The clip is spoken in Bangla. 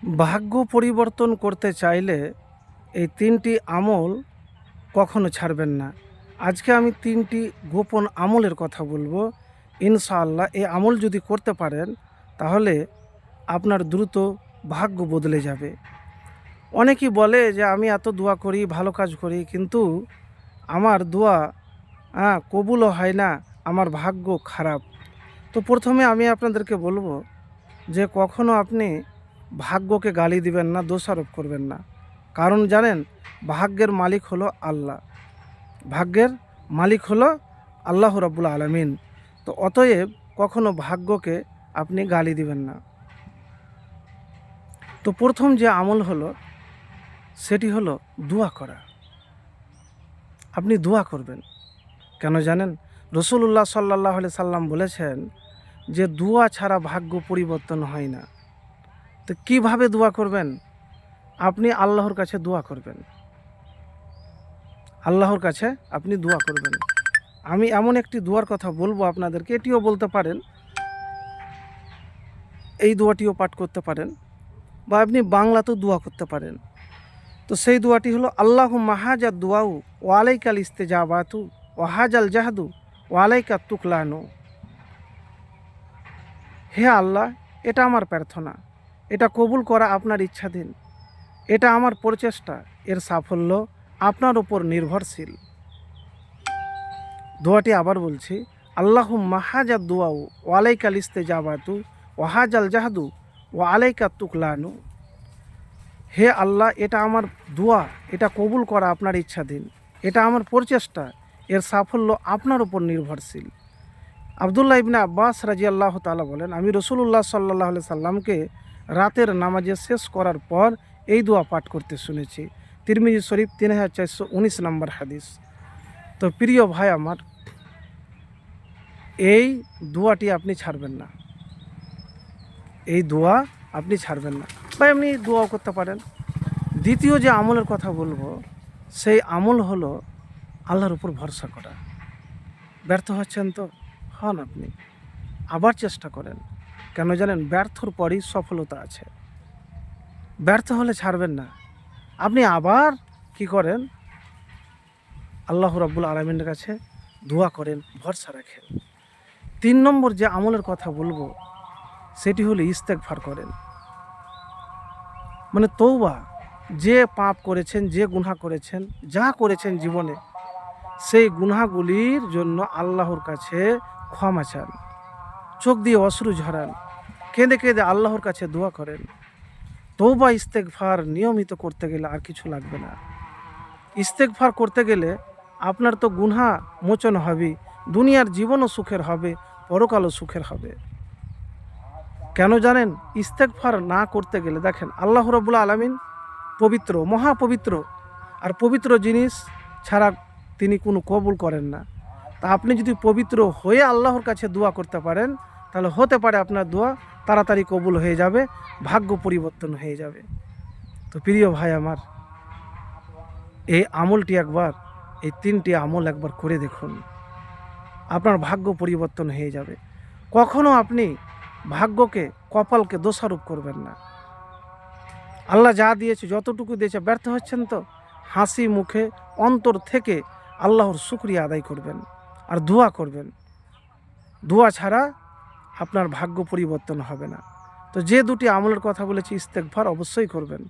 ভাগ্য পরিবর্তন করতে চাইলে এই ৩টি আমল কখনো ছাড়বেন না। আজকে আমি ৩টি গোপন আমলের কথা বলবো। ইনশাআল্লাহ এই আমল যদি করতে পারেন তাহলে আপনার দ্রুত ভাগ্য বদলে যাবে। অনেকেই বলে যে আমি এত দোয়া করি, ভালো কাজ করি, কিন্তু আমার দোয়া কবুলও হয় না, আমার ভাগ্য খারাপ। তো প্রথমে আমি আপনাদেরকে বলবো যে কখনো আপনি ভাগ্যকে গালি দিবেন না, দোষারোপ করবেন না। কারণ জানেন, ভাগ্যের মালিক হলো আল্লাহ, ভাগ্যের মালিক হলো আল্লাহ রাব্বুল আলামিন। তো অতএব কখনো ভাগ্যকে আপনি গালি দিবেন না। তো প্রথম যে আমল হলো সেটি হলো দোয়া করা। আপনি দোয়া করবেন। কেন জানেন? রাসূলুল্লাহ সাল্লাল্লাহু আলাইহি সাল্লাম বলেছেন যে দোয়া ছাড়া ভাগ্য পরিবর্তন হয় না। তো কিভাবে দোয়া করবেন? আপনি আল্লাহর কাছে দোয়া করবেন। আল্লাহর কাছে আপনি দোয়া করবেন। আমি এমন একটি দোয়ার কথা বলবো আপনাদেরকে, এটিও বলতে পারেন, এই দোয়াটিও পাঠ করতে পারেন, বা আপনি বাংলাতেও দোয়া করতে পারেন। তো সেই দোয়াটি হলো আল্লাহুম্মা হাজা দুআউ ওয়া আলাইকাল ইস্তিজাবাতু ওয়া হাজাল জাহদু ওয়া আলাইকাত তুকলানু। হে আল্লাহ, এটা আমার প্রার্থনা, এটা কবুল করা আপনার ইচ্ছাধীন, এটা আমার প্রচেষ্টা, এর সাফল্য আপনার উপর নির্ভরশীল। দোয়াটি আবার বলছি, আল্লাহুম্মা হাজা দুআউ ওয়া আলাইকাল ইস্তিজাবাতু ওয়া হাজাল জাহদু ওয়া আলাইকাত তুকলানু। হে আল্লাহ, এটা আমার দোয়া, এটা কবুল করা আপনার ইচ্ছাধীন, এটা আমার প্রচেষ্টা, এর সাফল্য আপনার উপর নির্ভরশীল। আব্দুল্লাহ ইবনে আব্বাস রাদিয়াল্লাহু তাআলা বলেন, আমি রাসূলুল্লাহ সাল্লাল্লাহু আলাইহি সাল্লামকে রাতের নামাজে শেষ করার পর এই দোয়া পাঠ করতে শুনেছি। তিরমিজি শরীফ 3419 নম্বর হাদিস। তো প্রিয় ভাই আমার, এই দোয়াটি আপনি ছাড়বেন না, এই দোয়া আপনি ছাড়বেন না, বা এমনি দোয়াও করতে পারেন। দ্বিতীয় যে আমলের কথা বলবো সেই আমল হলো আল্লাহর উপর ভরসা করা। ব্যর্থ হচ্ছেন তো হন, আপনি আবার চেষ্টা করেন। কেন জানেন? ব্যর্থর পরই সফলতা আছে। ব্যর্থ হলে ছাড়বেন না, আপনি আবার কি করেন? আল্লাহ রাব্বুল আলামিনের কাছে দোয়া করেন, ভরসা রাখেন। ৩ নম্বর যে আমলের কথা বলবো সেটি হলো ইস্তেগফার করেন। মানে তওবা। যে পাপ করেছেন, যে গুনাহ করেছেন, যা করেছেন জীবনে, সেই গুনাহগুলির জন্য আল্লাহর কাছে ক্ষমা চান, চোখ দিয়ে অশ্রু ঝরান, কেঁদে কেঁদে আল্লাহর কাছে দোয়া করেন। তওবা ইস্তেগফার নিয়মিত করতে গেলে আর কিছু লাগবে না। ইস্তেগফার করতে গেলে আপনার তো গুনাহ মোচন হবে, দুনিয়ার জীবনও সুখের হবে, পরকালও সুখের হবে। কেন জানেন? ইস্তেগফার না করতে গেলে দেখেন, আল্লাহ রাব্বুল আলামিন পবিত্র, মহাপবিত্র, আর পবিত্র জিনিস ছাড়া তিনি কোনো কবুল করেন না। তা আপনি যদি পবিত্র হয়ে আল্লাহর কাছে দোয়া করতে পারেন তাহলে হতে পারে আপনার দোয়া তাড়াতাড়ি কবুল হয়ে যাবে, ভাগ্য পরিবর্তন হয়ে যাবে। তো প্রিয় ভাই আমার, এই আমলটি একবার, এই 3টি আমল একবার করে দেখুন, আপনার ভাগ্য পরিবর্তন হয়ে যাবে। কখনো আপনি ভাগ্যকে, কপালকে দোষারোপ করবেন না। আল্লাহ যা দিয়েছে, যতটুকু দিয়েছে, ব্যর্থ হচ্ছেন তো হাসি মুখে অন্তর থেকে আল্লাহর শুকরিয়া আদায় করবেন আর দোয়া করবেন। দোয়া ছাড়া আপনার ভাগ্য পরিবর্তন হবে না। তো যে 2টি আমলের কথা বলেছি, ইস্তেগফার অবশ্যই করবেন।